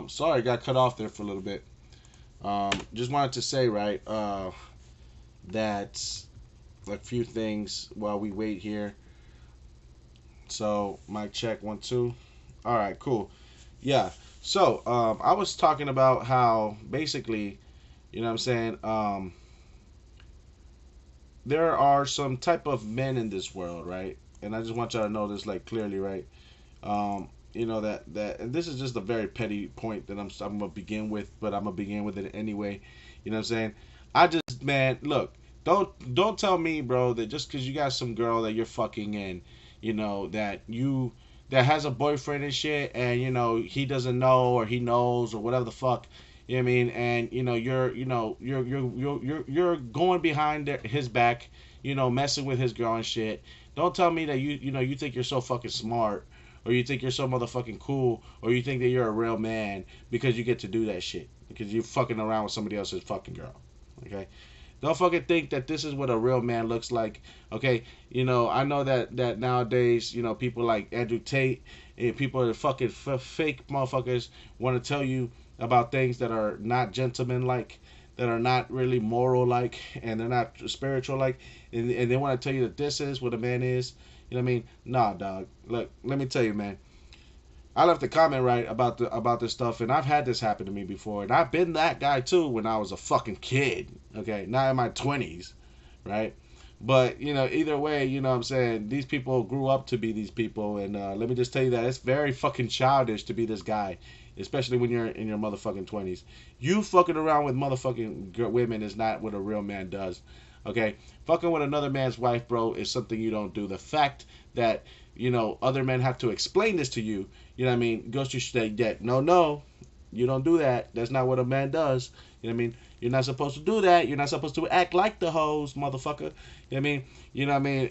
Sorry, I got cut off there for a little bit. Just wanted to say, right, that a few things while we wait here. So, mic check 1 2. All right, cool. Yeah. So, I was talking about how basically, you know what I'm saying, there are some type of men in this world, right? And I just want y'all to know this like clearly, right? And this is just a very petty point that I'm gonna begin with, but I'm gonna begin with it anyway. You know what I'm saying? I just man, look, don't tell me, bro, that just because you got some girl that you're fucking in, that has a boyfriend and shit, and he doesn't know or he knows or whatever the fuck. You know what I mean? And you're going behind his back, messing with his girl and shit. Don't tell me that you think you're so fucking smart, or you think you're so motherfucking cool, or you think that you're a real man because you get to do that shit because you're fucking around with somebody else's fucking girl. Okay, don't fucking think that this is what a real man looks like. Okay, I know that nowadays, people like Andrew Tate and people are fucking fake motherfuckers want to tell you about things that are not gentleman like, that are not really moral like, and they're not spiritual like, and they want to tell you that this is what a man is. You know what I mean? Nah, dog. Look, let me tell you, man. I left a comment right about this stuff, and I've had this happen to me before, and I've been that guy too when I was a fucking kid. Okay, not in my 20s, right? But either way, what I'm saying, these people grew up to be these people, and let me just tell you that it's very fucking childish to be this guy, especially when you're in your motherfucking 20s. You fucking around with motherfucking women is not what a real man does. Okay, fucking with another man's wife, bro, is something you don't do. The fact that other men have to explain this to you, what I mean, goes to say that no, you don't do that. That's not what a man does. You know what I mean? You're not supposed to do that. You're not supposed to act like the hoes, motherfucker. You know what I mean? You know what I mean?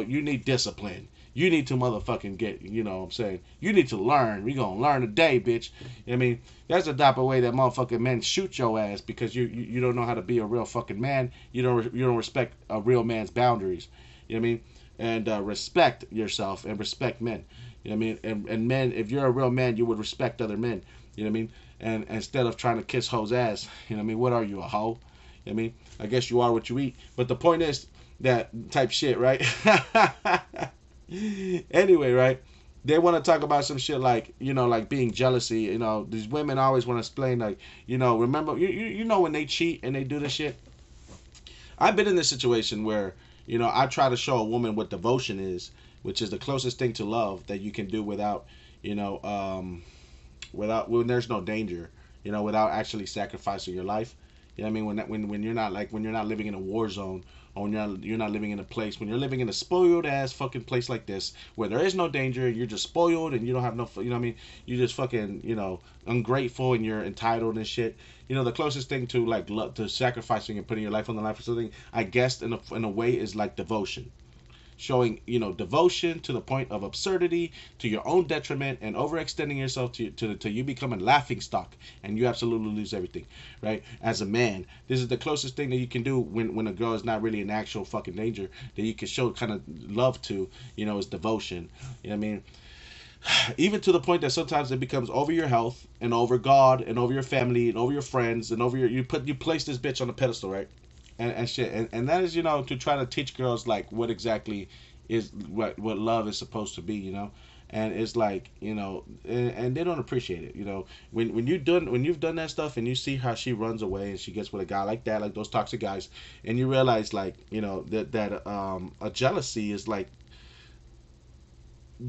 You need discipline. You need to motherfucking get, what I'm saying? You need to learn. We gonna learn today, bitch. You know what I mean? That's the type of way that motherfucking men shoot your ass because you don't know how to be a real fucking man. You don't respect a real man's boundaries. You know what I mean? And respect yourself and respect men. You know what I mean? And men, if you're a real man, you would respect other men. You know what I mean? And instead of trying to kiss hoes ass, you know what I mean? What are you, a hoe? You know what I mean? I guess you are what you eat. But the point is that type shit, right? Anyway, right? They want to talk about some shit like, like being jealousy. These women always want to explain, like, remember, when they cheat and they do this shit? I've been in this situation where, I try to show a woman what devotion is, which is the closest thing to love that you can do without, you know, without when there's no danger, without actually sacrificing your life. You know what I mean? When you're not when you're not living in a war zone, or when you're not living in a place, when you're living in a spoiled ass fucking place like this where there is no danger, you're just spoiled and you don't have no, you know what I mean? You just fucking, ungrateful and you're entitled and shit. The closest thing to like love, to sacrificing and putting your life on the line for something, I guess in a way is like devotion, showing devotion to the point of absurdity, to your own detriment, and overextending yourself to you become a laughing stock and you absolutely lose everything, right? As a man, this is the closest thing that you can do when a girl is not really in actual fucking danger, that you can show kind of love to, is devotion. You know what I mean? Even to the point that sometimes it becomes over your health and over God and over your family and over your friends and over you place this bitch on a pedestal, right? And shit, and that is to try to teach girls like what exactly is what love is supposed to be, and it's like and they don't appreciate it, when you've done that stuff and you see how she runs away and she gets with a guy like that, like those toxic guys, and you realize like that a jealousy is like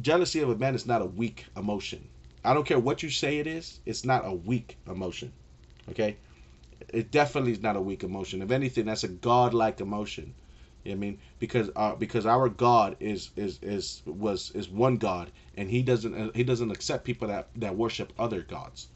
jealousy of a man is not a weak emotion. I don't care what you say it is, it's not a weak emotion. Okay, it definitely is not a weak emotion. If anything, that's a godlike emotion. You know what I mean? Because our God is one God, and he doesn't accept people that worship other gods.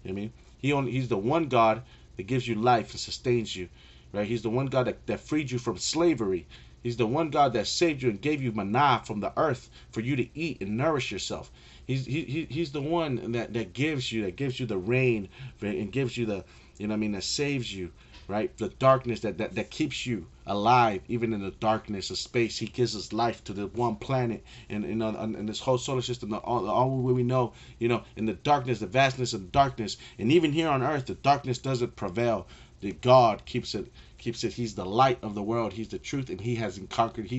You know what I mean? He's the one God that gives you life and sustains you, right? He's the one God that freed you from slavery. He's the one God that saved you and gave you manna from the earth for you to eat and nourish yourself. He's the one that gives you the rain and gives you the, that saves you, right? The darkness that keeps you alive, even in the darkness of space. He gives us life to the one planet and in this whole solar system. All we know, in the darkness, the vastness of darkness, and even here on Earth, the darkness doesn't prevail. The God keeps it. He's the light of the world. He's the truth, and He hasn't conquered.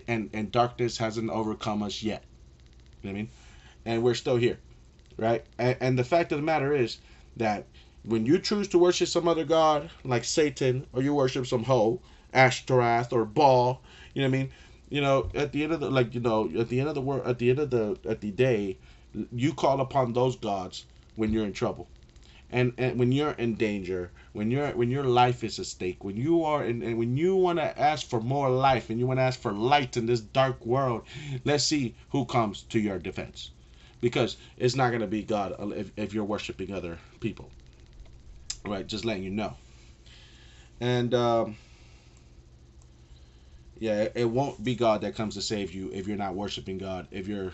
And darkness hasn't overcome us yet. You know what I mean? And we're still here, right? And the fact of the matter is that when you choose to worship some other god like Satan, or you worship some hoe, Ashtaroth or Baal, you know what I mean? At the end of the at the end of the world, at the day, you call upon those gods when you're in trouble, and when you're in danger, when your life is at stake, when you are in, and when you want to ask for more life and you want to ask for light in this dark world, let's see who comes to your defense, because it's not going to be God if you're worshiping other people, right? Just letting you know. And yeah, it won't be God that comes to save you if you're not worshiping God. If you're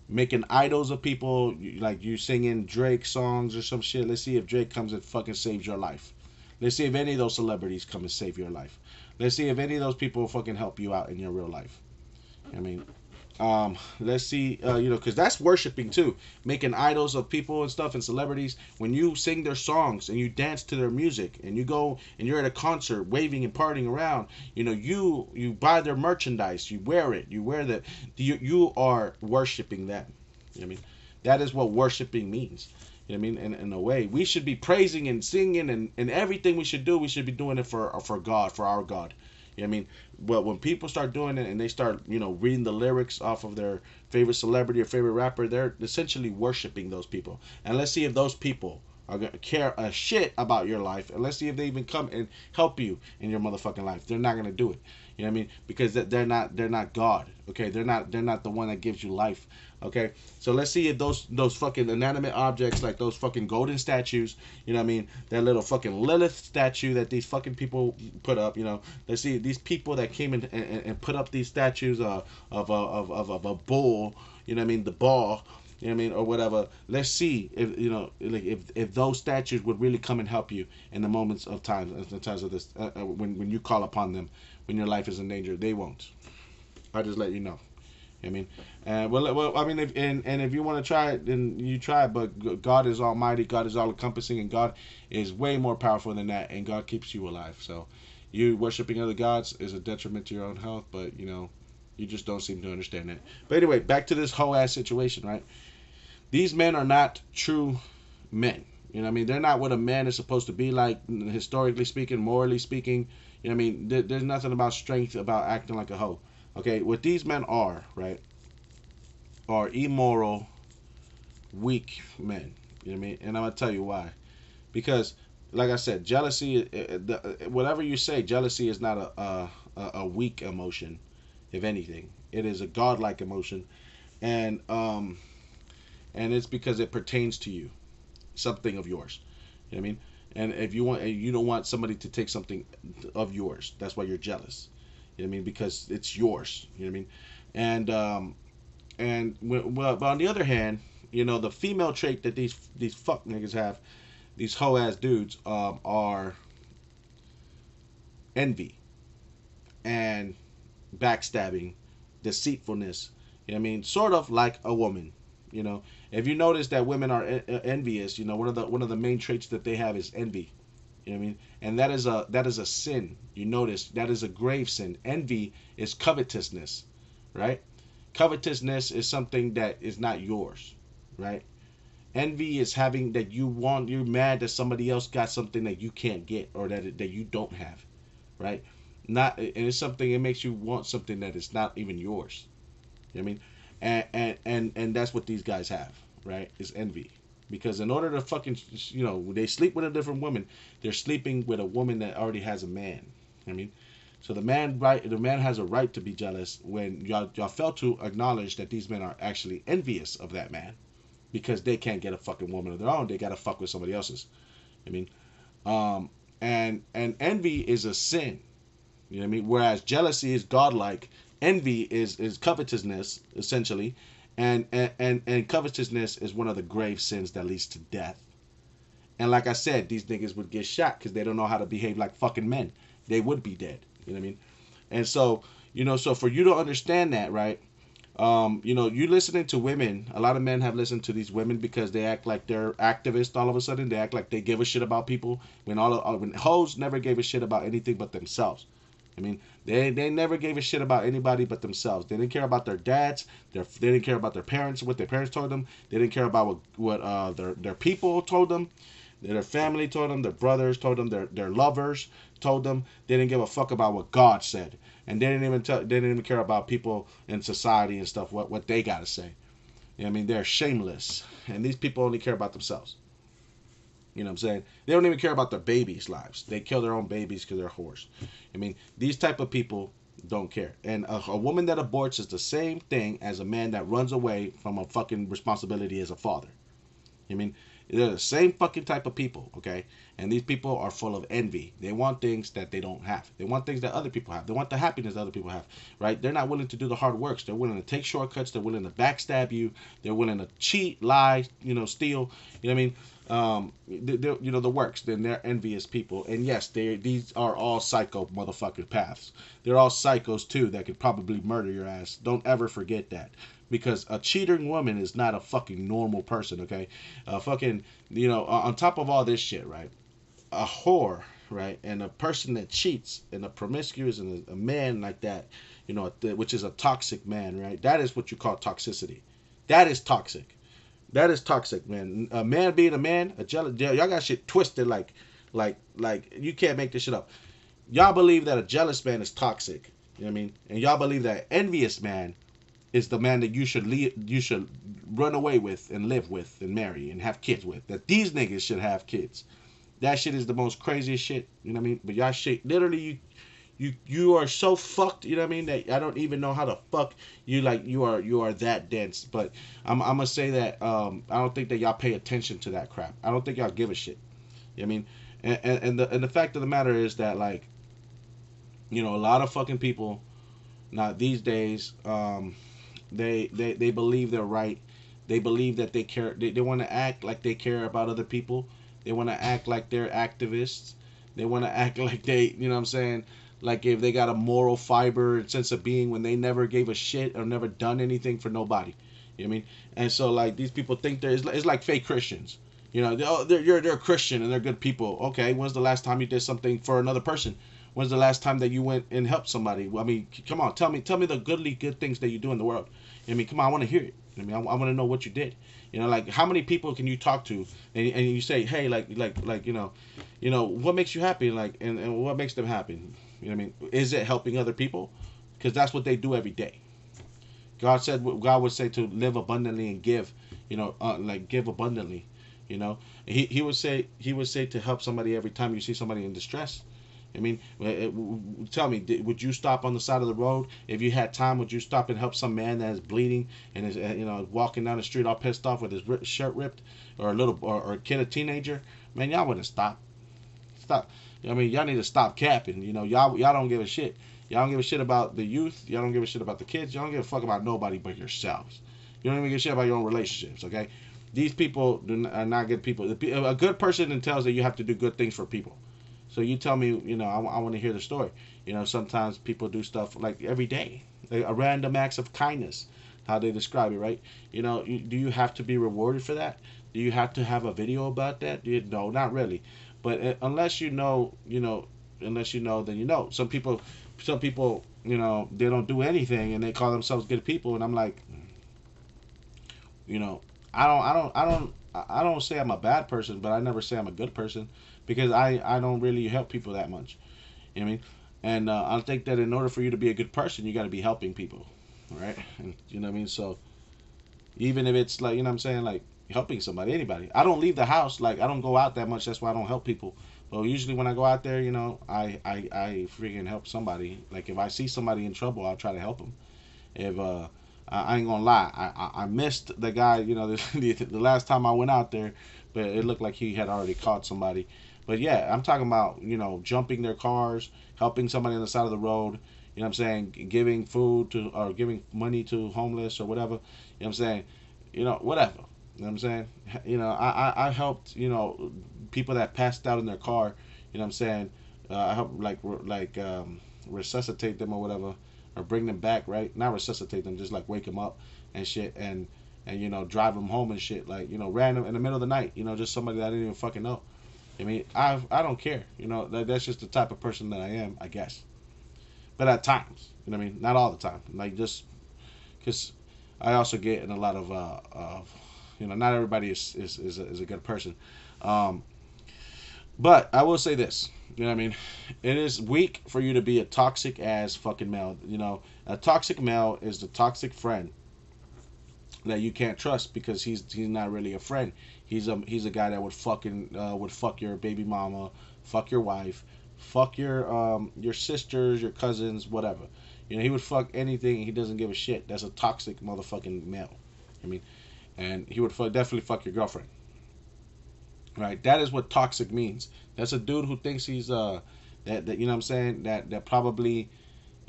making idols of people, like you singing Drake songs or some shit, let's see if Drake comes and fucking saves your life. Let's see if any of those celebrities come and save your life. Let's see if any of those people fucking help you out in your real life. I mean, let's see, because that's worshiping too, making idols of people and stuff and celebrities. When you sing their songs and you dance to their music and you go and you're at a concert waving and partying around, you buy their merchandise, you wear it, you are worshiping them. You know what I mean? That is what worshiping means. You know what I mean? In a way, we should be praising and singing, and everything we should do, we should be doing it for God, for our God. You know what I mean? But when people start doing it and they start, reading the lyrics off of their favorite celebrity or favorite rapper, they're essentially worshiping those people. And let's see if those people are gonna care a shit about your life, and let's see if they even come and help you in your motherfucking life. They're not gonna do it. You know what I mean? Because they're not God. Okay, they're not the one that gives you life. Okay, so let's see if those fucking inanimate objects, like those fucking golden statues, you know what I mean, that little fucking Lilith statue that these fucking people put up, let's see these people that came in and put up these statues of a bull, you know what I mean, the ball, you know what I mean, or whatever. Let's see if if those statues would really come and help you in the moments of time, in the times of this, when you call upon them, when your life is in danger. They won't. I just let you know. I mean, I mean, if you want to try it, then you try it. But God is almighty, God is all encompassing, and God is way more powerful than that. And God keeps you alive. So, you worshiping other gods is a detriment to your own health. But you just don't seem to understand that. But anyway, back to this whole ass situation, right? These men are not true men. You know what I mean? They're not what a man is supposed to be like, historically speaking, morally speaking. You know what I mean? There's nothing about strength about acting like a hoe. Okay, what these men are, right, are immoral, weak men. You know what I mean? And I'm going to tell you why. Because, like I said, jealousy, whatever you say, jealousy is not a weak emotion, if anything. It is a godlike emotion. And it's because it pertains to you, something of yours. You know what I mean? And if you don't want somebody to take something of yours, that's why you're jealous. You know what I mean? Because it's yours. You know what I mean? But on the other hand, the female trait that these fuck niggas have, these hoe ass dudes, are envy and backstabbing, deceitfulness. You know what I mean? Sort of like a woman. If you notice that women are envious, one of the main traits that they have is envy. You know what I mean? And that is a sin. You notice that is a grave sin. Envy is covetousness, right? Covetousness is something that is not yours, right? Envy is having that you're mad that somebody else got something that you can't get, or that you don't have, right? Not, and it's something, it makes you want something that is not even yours. You know what I mean? And that's what these guys have, right? Is envy. Because in order to fucking, they sleep with a different woman, they're sleeping with a woman that already has a man. I mean, so the man has a right to be jealous when y'all fail to acknowledge that these men are actually envious of that man, because they can't get a fucking woman of their own. They gotta fuck with somebody else's. I mean, and envy is a sin. You know what I mean? Whereas jealousy is godlike, envy is covetousness essentially. And covetousness is one of the grave sins that leads to death. And like I said, these niggas would get shot because they don't know how to behave like fucking men. They would be dead. You know what I mean? And so, so for you to understand that, right? You listening to women. A lot of men have listened to these women because they act like they're activists. All of a sudden, they act like they give a shit about people when hoes never gave a shit about anything but themselves. I mean, they never gave a shit about anybody but themselves. They didn't care about their dads. They didn't care about their parents, what their parents told them. They didn't care about what their people told them. Their family told them. Their brothers told them. Their lovers told them. They didn't give a fuck about what God said, and they didn't even they didn't even care about people in society and stuff. What they gotta say. You know what I mean, they're shameless, and these people only care about themselves. You know what I'm saying? They don't even care about their babies' lives. They kill their own babies because they're whores. I mean, these type of people don't care. And a woman that aborts is the same thing as a man that runs away from a fucking responsibility as a father. I mean, they're the same fucking type of people, okay? And these people are full of envy. They want things that they don't have. They want things that other people have. They want the happiness that other people have, right? They're not willing to do the hard works. They're willing to take shortcuts. They're willing to backstab you. They're willing to cheat, lie, steal. You know what I mean? The works. Then they're envious people. And yes, these are all psycho motherfucking paths. They're all psychos too that could probably murder your ass. Don't ever forget that. Because a cheating woman is not a fucking normal person, okay? On top of all this shit, right? A whore, right? And a person that cheats and a promiscuous and a man like that, which is a toxic man, right? That is what you call toxicity. That is toxic. That is toxic, man. A man being a man, a jealous, y'all got shit twisted like you can't make this shit up. Y'all believe that a jealous man is toxic. You know what I mean? And y'all believe that envious man is the man that you should run away with and live with and marry and have kids with. That these niggas should have kids. That shit is the most craziest shit. You know what I mean? But y'all shit, literally, you are so fucked. You know what I mean? That I don't even know how to fuck you. Like you are that dense. But I'm gonna say that I don't think that y'all pay attention to that crap. I don't think y'all give a shit. You know what I mean? And the fact of the matter is that like, a lot of fucking people now these days. They believe they're right. They believe that they care. They want to act like they care about other people. They want to act like they're activists. They want to act like they, you know what I'm saying? Like if they got a moral fiber and sense of being when they never gave a shit or never done anything for nobody. You know what I mean? And so like these people think it's like fake Christians. They're Christian and they're good people. Okay, when's the last time you did something for another person? When's the last time that you went and helped somebody? I mean, come on, tell me the good things that you do in the world. I mean, come on, I want to hear it. I mean, I want to know what you did. Like how many people can you talk to and you say, hey, what makes you happy, and what makes them happy? You know what I mean? Is it helping other people? Because that's what they do every day. God would say to live abundantly and give. Give abundantly. He would say to help somebody every time you see somebody in distress. I mean, tell me, would you stop on the side of the road if you had time? Would you stop and help some man that is bleeding and is walking down the street all pissed off with his shirt ripped, or or a kid, a teenager? Man, y'all wouldn't stop. Stop. I mean, y'all need to stop capping. Y'all don't give a shit. Y'all don't give a shit about the youth. Y'all don't give a shit about the kids. Y'all don't give a fuck about nobody but yourselves. You don't even give a shit about your own relationships. Okay, these people are not good people. A good person entails that you have to do good things for people. So you tell me, I want to hear the story. Sometimes people do stuff like every day, like a random acts of kindness, how they describe it, right? Do you have to be rewarded for that? Do you have to have a video about that? No, not really. But unless unless you know, then you know. Some people, they don't do anything and they call themselves good people, and I'm like, I don't say I'm a bad person, but I never say I'm a good person because I don't really help people that much. You know what I mean? And I think that in order for you to be a good person, you got to be helping people, right? And you know what I mean? So even if it's like, what I'm saying, like helping somebody, anybody. I don't leave the house. Like I don't go out that much. That's why I don't help people. But usually when I go out there, I freaking help somebody. Like if I see somebody in trouble, I'll try to help them. If I ain't gonna lie, I missed the guy. The last time I went out there, but it looked like he had already caught somebody. But yeah, I'm talking about jumping their cars, helping somebody on the side of the road. You know what I'm saying? Giving food to or giving money to homeless or whatever. You know what I'm saying? Whatever. You know what I'm saying? I helped people that passed out in their car. You know what I'm saying? I help resuscitate them or whatever, or bring them back. Right? Not resuscitate them, just like wake them up and shit, and drive them home and shit. Like random in the middle of the night. Just somebody that I didn't even fucking know. I mean, I don't care. That's just the type of person that I am, I guess. But at times, what I mean, not all the time. Like just because I also get in a lot of not everybody is a good person. Um, but I will say this. You know what I mean? It is weak for you to be a toxic ass fucking male. A toxic male is the toxic friend that you can't trust because he's not really a friend. He's a guy that would fuck your baby mama, fuck your wife, fuck your sisters, your cousins, whatever. He would fuck anything. He doesn't give a shit. That's a toxic motherfucking male. I mean, and he would definitely fuck your girlfriend. Right? That is what toxic means. That's a dude who thinks he's that you know what I'm saying, that probably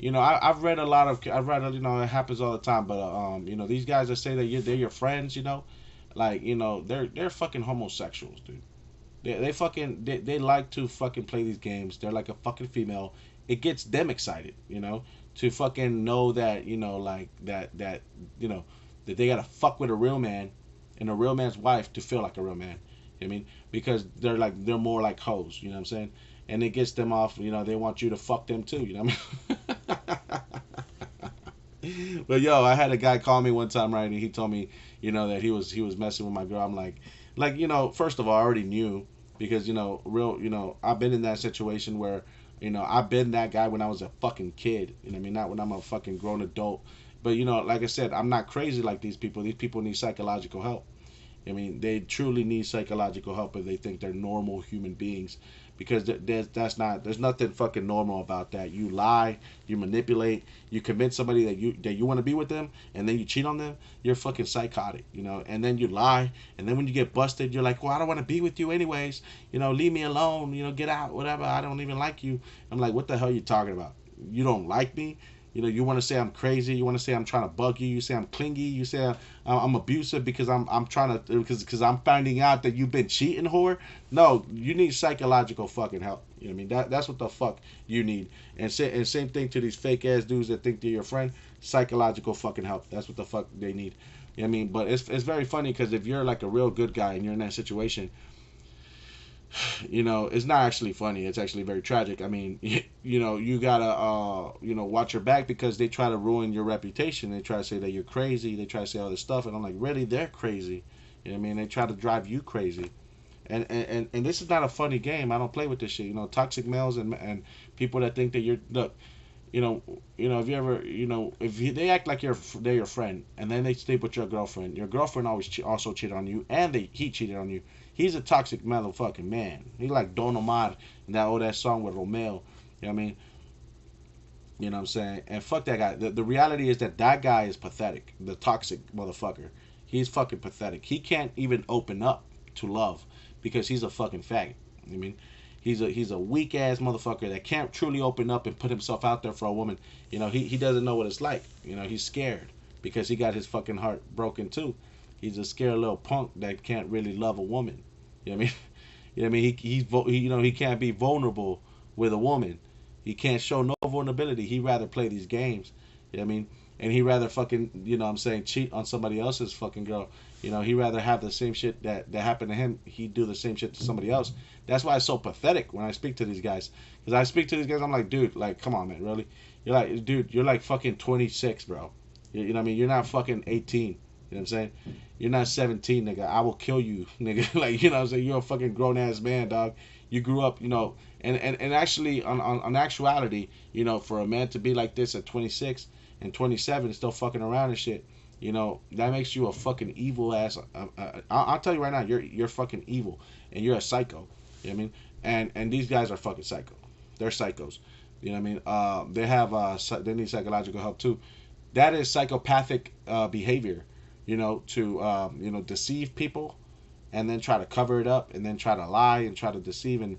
I've read it happens all the time, but these guys that say that they're your friends, they're fucking homosexuals, dude. They like to fucking play these games. They're like a fucking female. It gets them excited, to fucking know that that they gotta fuck with a real man and a real man's wife to feel like a real man. I mean, because they're more like hoes, you know what I'm saying? And it gets them off, they want you to fuck them too, you know what I mean? But yo, I had a guy call me one time, right, and he told me, that he was messing with my girl. I'm like, first of all, I already knew because, I've been in that situation where, I've been that guy when I was a fucking kid, you know what I mean? Not when I'm a fucking grown adult. But, like I said, I'm not crazy like these people. These people need psychological help. I mean, they truly need psychological help if they think they're normal human beings, because there's nothing fucking normal about that. You lie, you manipulate, you convince somebody that you want to be with them, and then you cheat on them. You're fucking psychotic, And then you lie, and then when you get busted, you're like, well, I don't want to be with you anyways. Leave me alone. Get out, whatever. I don't even like you. I'm like, what the hell are you talking about? You don't like me? You want to say I'm crazy. You want to say I'm trying to bug you. You say I'm clingy. You say I'm abusive because I'm trying to because I'm finding out that you've been cheating, whore. No, you need psychological fucking help. You know what I mean? That's what the fuck you need. And same thing to these fake ass dudes that think they're your friend. Psychological fucking help. That's what the fuck they need. You know what I mean? But it's very funny because if you're like a real good guy and you're in that situation, it's not actually funny. It's actually very tragic. I mean, you gotta, watch your back because they try to ruin your reputation. They try to say that you're crazy. They try to say all this stuff, and I'm like, really? They're crazy. You know what I mean? They try to drive you crazy. And this is not a funny game. I don't play with this shit. Toxic males and people that think that you're look. If you ever, they act like they're your friend, and then they sleep with your girlfriend. Your girlfriend also cheated on you, and he cheated on you. He's a toxic motherfucking man. He's like Don Omar in that song with Romeo. You know what I mean? You know what I'm saying? And fuck that guy. The reality is that guy is pathetic. The toxic motherfucker. He's fucking pathetic. He can't even open up to love because he's a fucking faggot. I mean, he's a weak ass motherfucker that can't truly open up and put himself out there for a woman. He doesn't know what it's like. He's scared because he got his fucking heart broken too. He's a scared little punk that can't really love a woman. You know what I mean? You know what I mean? He can't be vulnerable with a woman. He can't show no vulnerability. He'd rather play these games. You know what I mean? And he'd rather fucking, cheat on somebody else's fucking girl. He'd rather have the same shit that happened to him. He'd do the same shit to somebody else. That's why it's so pathetic when I speak to these guys. Because I speak to these guys, I'm like, dude, like, come on, man, really? You're like, dude, you're like fucking 26, bro. You know what I mean? You're not fucking 18. You know what I'm saying? You're not 17, nigga. I will kill you, nigga. Like, what I'm saying? You're a fucking grown ass man, dog. You grew up, and actually, on actuality, for a man to be like this at 26 and 27, still fucking around and shit, that makes you a fucking evil ass. I'll tell you right now, you're fucking evil, and you're a psycho. You know what I mean? And these guys are fucking psycho. They're psychos. You know what I mean? They need psychological help too. That is psychopathic behavior. To deceive people and then try to cover it up and then try to lie and try to deceive, and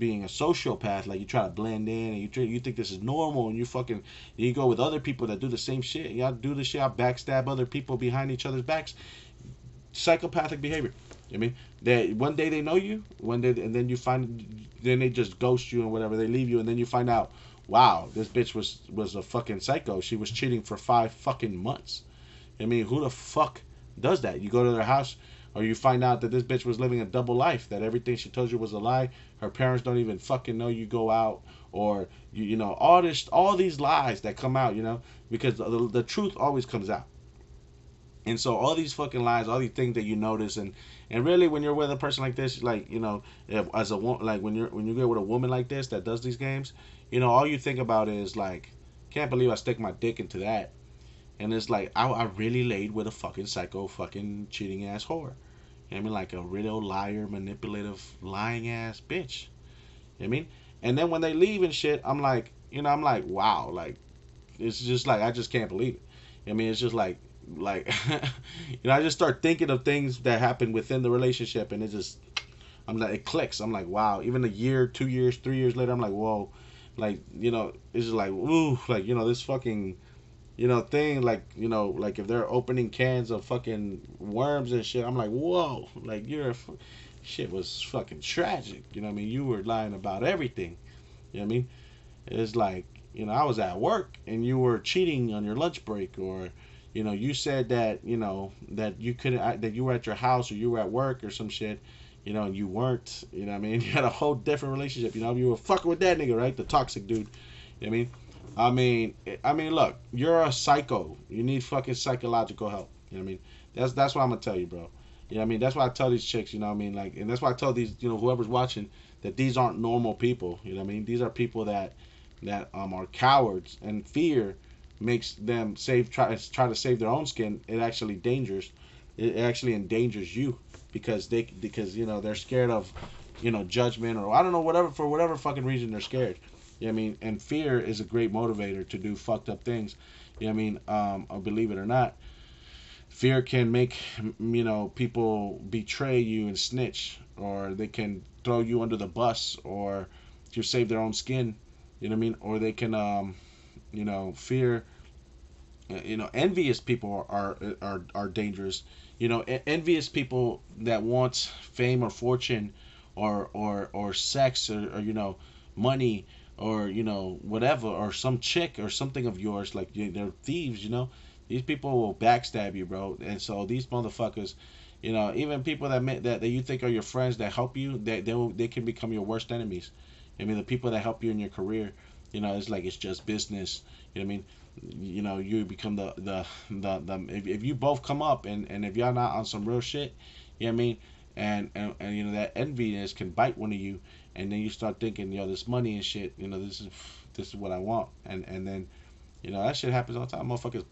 being a sociopath, like you try to blend in and you think this is normal, and you go with other people that do the same shit. Y'all do this shit, y'all backstab other people behind each other's backs. Psychopathic behavior. I mean, they one day they know you, one day, and then you find, then they just ghost you and whatever. They leave you, and then you find out, wow, this bitch was a fucking psycho. She was cheating for 5 fucking months. I mean, who the fuck does that? You go to their house, or you find out that this bitch was living a double life. That everything she told you was a lie. Her parents don't even fucking know you go out, or you know all these lies that come out. You know, because the truth always comes out. And so all these fucking lies, all these things that you notice, and really when you're with a person like this, like you know, if, as a woman, like when you get with a woman like this that does these games, you know, all you think about is like, can't believe I stick my dick into that, and it's like I really laid with a fucking psycho, fucking cheating ass whore. You know what I mean, like a real liar, manipulative, lying ass bitch. You know what I mean, and then when they leave and shit, I'm like, you know, I'm like, wow, like it's just like I just can't believe it. I mean, it's just like you know, I just start thinking of things that happen within the relationship, and it just I'm like it clicks. I'm like, wow. Even a year, 2 years, 3 years later, I'm like, whoa, like you know, it's just like ooh, like you know, this fucking you know thing, like you know, like if they're opening cans of fucking worms and shit, I'm like, whoa, like shit was fucking tragic. You know what I mean? You were lying about everything. You know what I mean? It's like, you know, I was at work and you were cheating on your lunch break, or, you know, you said that, you know, that you couldn't, that you were at your house or you were at work or some shit, you know, and you weren't, you know what I mean? You had a whole different relationship, you know, you were fucking with that nigga, right? The toxic dude. You know what I mean? Look, you're a psycho. You need fucking psychological help. You know what I mean? That's what I'm gonna tell you, bro. You know what I mean? That's why I tell these chicks, you know what I mean? Like, and that's why I tell these, you know, whoever's watching, that these aren't normal people. You know what I mean? These are people that are cowards, and fear makes them try to save their own skin. It actually endangers you, because you know they're scared of, you know, judgment, or I don't know, whatever, for whatever fucking reason they're scared. You know what I mean? And fear is a great motivator to do fucked up things. You know what I mean? Believe it or not, fear can make, you know, people betray you and snitch, or they can throw you under the bus, or to save their own skin. You know what I mean? Or they can, you know, fear. You know, envious people are dangerous. You know, envious people that want fame or fortune, or sex, or you know, money, or you know, whatever, or some chick or something of yours. Like they're thieves. You know, these people will backstab you, bro. And so these motherfuckers, you know, even people that you think are your friends that help you, they can become your worst enemies. I mean, the people that help you in your career, you know, it's like it's just business. You know what I mean? You know, you become the if you both come up, and if y'all not on some real shit, you know what I mean? And you know that enviness can bite one of you, and then you start thinking, yo, this money and shit, you know, this is what I want, and then you know that shit happens all the time. Motherfuckers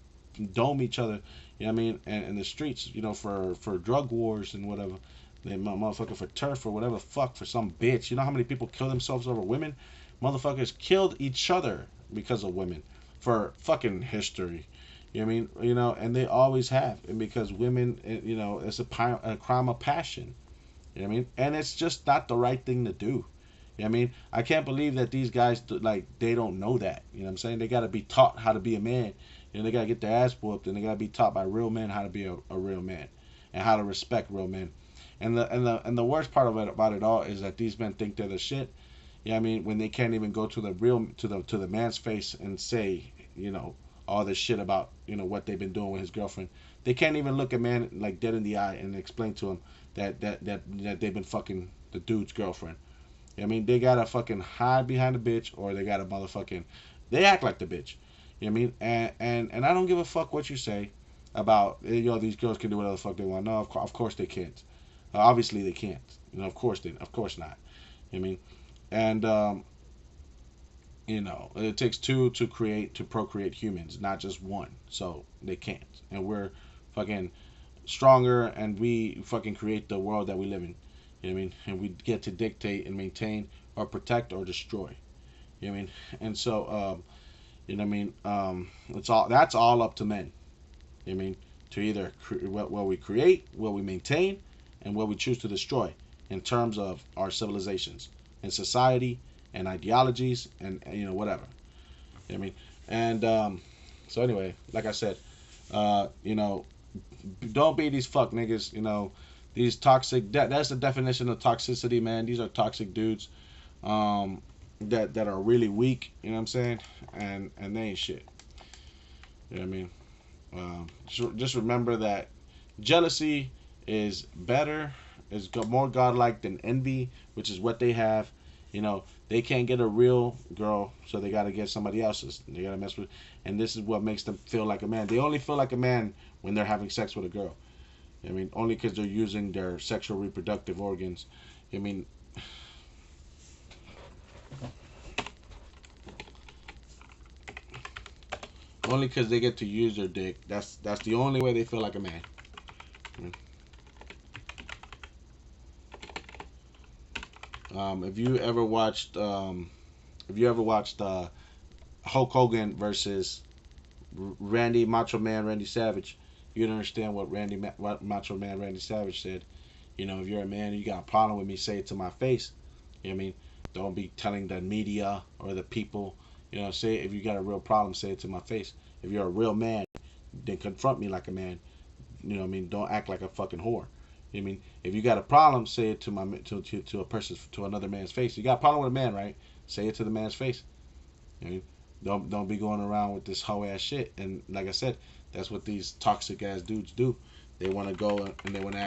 dome each other, you know what I mean? And in the streets, you know, for drug wars and whatever. They motherfucker for turf or whatever the fuck, for some bitch. You know how many people kill themselves over women? Motherfuckers killed each other because of women for fucking history. You know what I mean? You know, and they always have. And because women, you know, it's a crime of passion. You know what I mean? And it's just not the right thing to do. You know what I mean? I can't believe that these guys, like, they don't know that. You know what I'm saying? They got to be taught how to be a man. You know, they got to get their ass whooped, and they got to be taught by real men how to be a real man, and how to respect real men. And the worst part of it about it all is that these men think they're the shit. You know what I mean? When they can't even go to the real to the man's face and say, you know, all this shit about, you know, what they've been doing with his girlfriend. They can't even look a man like dead in the eye and explain to him that they've been fucking the dude's girlfriend. You know what I mean? They gotta fucking hide behind the bitch, or they gotta motherfucking, they act like the bitch. You know what I mean? And I don't give a fuck what you say about, you know, these girls can do whatever the fuck they want. No, of course they can't. Obviously they can't. You know, of course not. You know what I mean? And you know, it takes two to procreate humans, not just one. So they can't. And we're fucking stronger, and we fucking create the world that we live in. You know what I mean? And we get to dictate and maintain, or protect, or destroy. You know what I mean? And so, you know what I mean? That's all up to men. You know what I mean? To either what we create, what we maintain, and what we choose to destroy in terms of our civilizations and society and ideologies, and you know, whatever. You know what I mean? And so anyway, like I said, you know, don't be these fuck niggas. You know, These toxic, that's the definition of toxicity, man. These are toxic dudes, um, that are really weak. You know what I'm saying? And they ain't shit. You know what I mean? Just remember that jealousy is better, is more godlike than envy, which is what they have. You know, they can't get a real girl, so they got to get somebody else's. They got to mess with, and this is what makes them feel like a man. They only feel like a man when they're having sex with a girl. I mean, only because they're using their sexual reproductive organs. I mean, only because they get to use their dick. That's the only way they feel like a man. If you ever watched, Hulk Hogan versus Randy Macho Man Randy Savage, you'd understand what Macho Man Randy Savage said. You know, if you're a man and you got a problem with me, say it to my face. You know what I mean? Don't be telling the media or the people. You know, say if you got a real problem, say it to my face. If you're a real man, then confront me like a man. You know what I mean? Don't act like a fucking whore. You know what I mean? If you got a problem, say it to a person, to another man's face. You got a problem with a man, right? Say it to the man's face. You know what I mean? Don't be going around with this hoe ass shit. And like I said, that's what these toxic ass dudes do. They want to go and they want to act